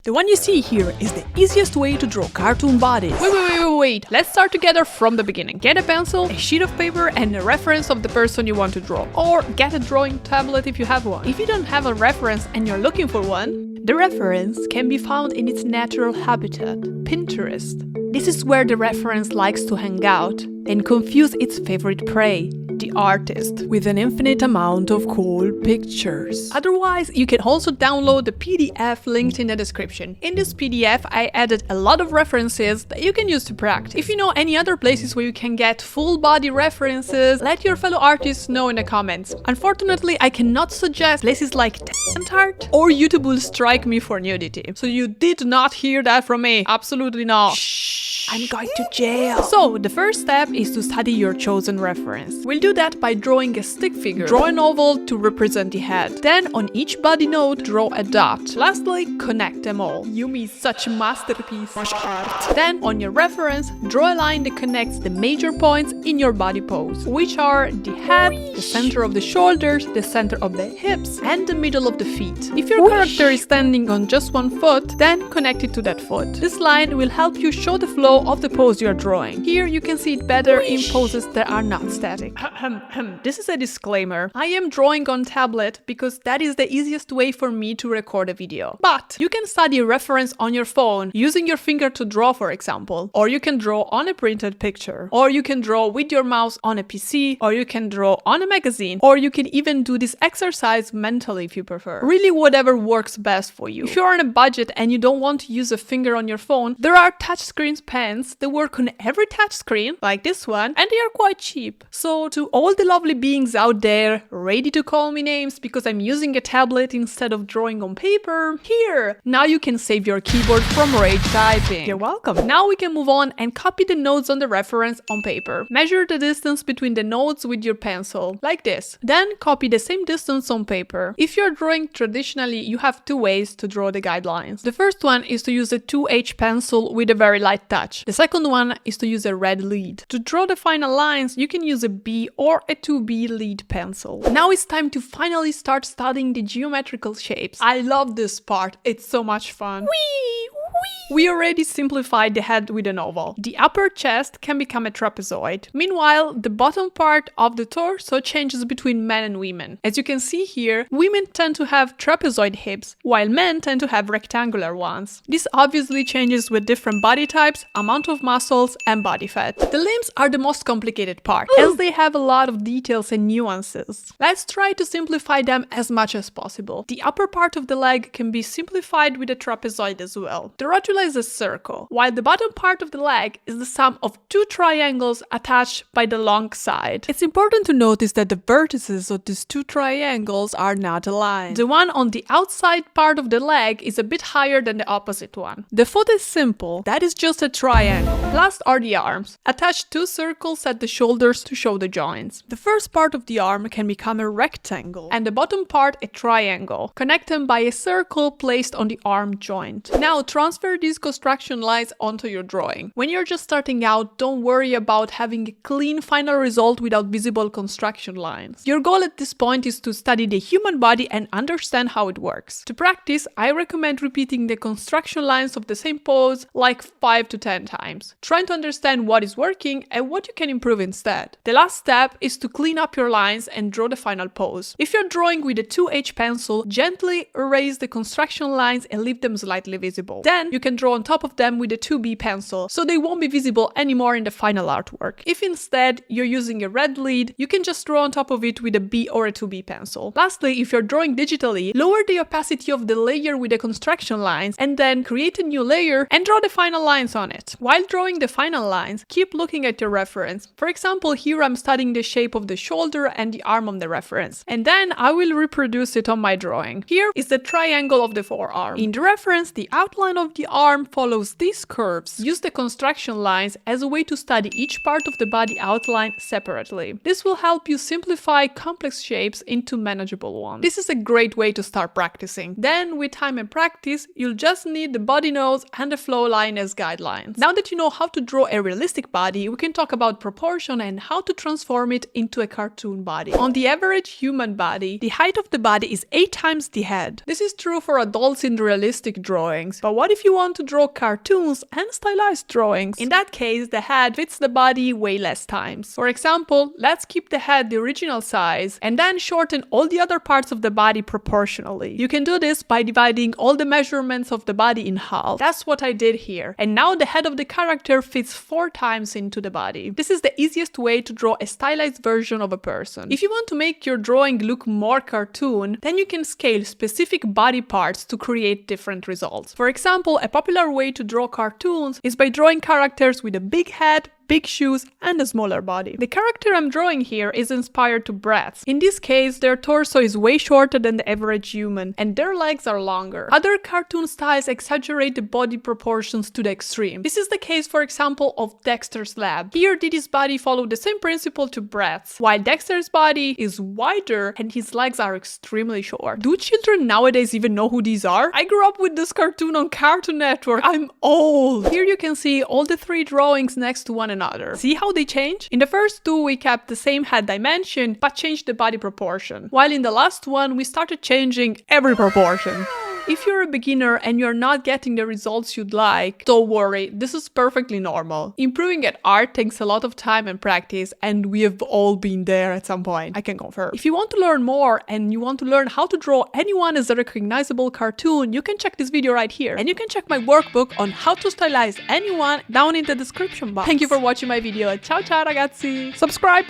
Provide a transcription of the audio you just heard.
The one you see here is the easiest way to draw cartoon bodies. Wait. Let's start together from the beginning. Get a pencil, a sheet of paper, and a reference of the person you want to draw. Or get a drawing tablet if you have one. If you don't have a reference and you're looking for one, the reference can be found in its natural habitat, Pinterest. This is where the reference likes to hang out and confuse its favorite prey, the artist, with an infinite amount of cool pictures. Otherwise, you can also download the PDF linked in the description. In this PDF, I added a lot of references that you can use to practice. If you know any other places where you can get full body references, let your fellow artists know in the comments. Unfortunately, I cannot suggest places like DeviantArt, or YouTube will strike me for nudity. So you did not hear that from me. Absolutely not. Shh, I'm going to jail. So the first step is to study your chosen reference. We'll do that by drawing a stick figure. Draw an oval to represent the head. Then on each body node, draw a dot. Lastly, connect them all. Yumi is such a masterpiece. Art. Then on your reference, draw a line that connects the major points in your body pose, which are the head, the center of the shoulders, the center of the hips, and the middle of the feet. If your character is standing on just one foot, then connect it to that foot. This line will help you show the flow of the pose you are drawing. Here you can see it better in poses that are not static. This is a disclaimer. I am drawing on tablet because that is the easiest way for me to record a video. But you can study a reference on your phone using your finger to draw, for example. Or you can draw on a printed picture. Or you can draw with your mouse on a PC. Or you can draw on a magazine. Or you can even do this exercise mentally if you prefer. Really, whatever works best for you. If you're on a budget and you don't want to use a finger on your phone, there are touchscreen pens that work on every touchscreen, like this one, and they are quite cheap. So to all the lovely beings out there ready to call me names because I'm using a tablet instead of drawing on paper, here! Now you can save your keyboard from rage typing. You're welcome. Now we can move on and copy the nodes on the reference on paper. Measure the distance between the nodes with your pencil, like this. Then copy the same distance on paper. If you're drawing traditionally, you have two ways to draw the guidelines. The first one is to use a 2H pencil with a very light touch. The second one is to use a red lead. To draw the final lines, you can use a B or a 2B lead pencil. Now it's time to finally start studying the geometrical shapes. I love this part, it's so much fun. We already simplified the head with an oval. The upper chest can become a trapezoid. Meanwhile, the bottom part of the torso changes between men and women. As you can see here, women tend to have trapezoid hips, while men tend to have rectangular ones. This obviously changes with different body types, amount of muscles, and body fat. The limbs are the most complicated part, as they have a lot of details and nuances. Let's try to simplify them as much as possible. The upper part of the leg can be simplified with a trapezoid as well. The rotula is a circle, while the bottom part of the leg is the sum of two triangles attached by the long side. It's important to notice that the vertices of these two triangles are not aligned. The one on the outside part of the leg is a bit higher than the opposite one. The foot is simple, that is just a triangle. Last are the arms. Attach two circles at the shoulders to show the joints. The first part of the arm can become a rectangle, and the bottom part a triangle. Connect them by a circle placed on the arm joint. Now transfer these construction lines onto your drawing. When you're just starting out, don't worry about having a clean final result without visible construction lines. Your goal at this point is to study the human body and understand how it works. To practice, I recommend repeating the construction lines of the same pose like 5 to 10 times, trying to understand what is working and what you can improve instead. The last step is to clean up your lines and draw the final pose. If you're drawing with a 2H pencil, gently erase the construction lines and leave them slightly visible. Then you can draw on top of them with a 2B pencil, so they won't be visible anymore in the final artwork. If instead you're using a red lead, you can just draw on top of it with a B or a 2B pencil. Lastly, if you're drawing digitally, lower the opacity of the layer with the construction lines and then create a new layer and draw the final lines on it. While drawing the final lines, keep looking at your reference. For example, here I'm studying the shape of the shoulder and the arm on the reference, and then I will reproduce it on my drawing. Here is the triangle of the forearm. In the reference, the outline of the arm follows these curves. Use the construction lines as a way to study each part of the body outline separately. This will help you simplify complex shapes into manageable ones. This is a great way to start practicing. Then, with time and practice, you'll just need the body nose and the flow line as guidelines. Now that you know how to draw a realistic body, we can talk about proportion and how to transform it into a cartoon body. On the average human body, the height of the body is 8 times the head. This is true for adults in realistic drawings, but what if you want to draw cartoons and stylized drawings? In that case, the head fits the body way less times. For example, let's keep the head the original size and then shorten all the other parts of the body proportionally. You can do this by dividing all the measurements of the body in half. That's what I did here. And now the head of the character fits 4 times into the body. This is the easiest way to draw a stylized version of a person. If you want to make your drawing look more cartoon, then you can scale specific body parts to create different results. For example, a popular way to draw cartoons is by drawing characters with a big head, big shoes, and a smaller body. The character I'm drawing here is inspired to brats. In this case, their torso is way shorter than the average human, and their legs are longer. Other cartoon styles exaggerate the body proportions to the extreme. This is the case, for example, of Dexter's lab. Here, Diddy's body followed the same principle to Brat's, while Dexter's body is wider and his legs are extremely short. Do children nowadays even know who these are? I grew up with this cartoon on Cartoon Network. I'm old! Here you can see all the 3 drawings next to one another. See how they change? In the first 2 we kept the same head dimension but changed the body proportion, while in the last one we started changing every proportion. If you're a beginner and you're not getting the results you'd like, don't worry, this is perfectly normal. Improving at art takes a lot of time and practice, and we have all been there at some point, I can confirm. If you want to learn more and you want to learn how to draw anyone as a recognizable cartoon, you can check this video right here. And you can check my workbook on how to stylize anyone down in the description box. Thank you for watching my video. Ciao ciao ragazzi! Subscribe!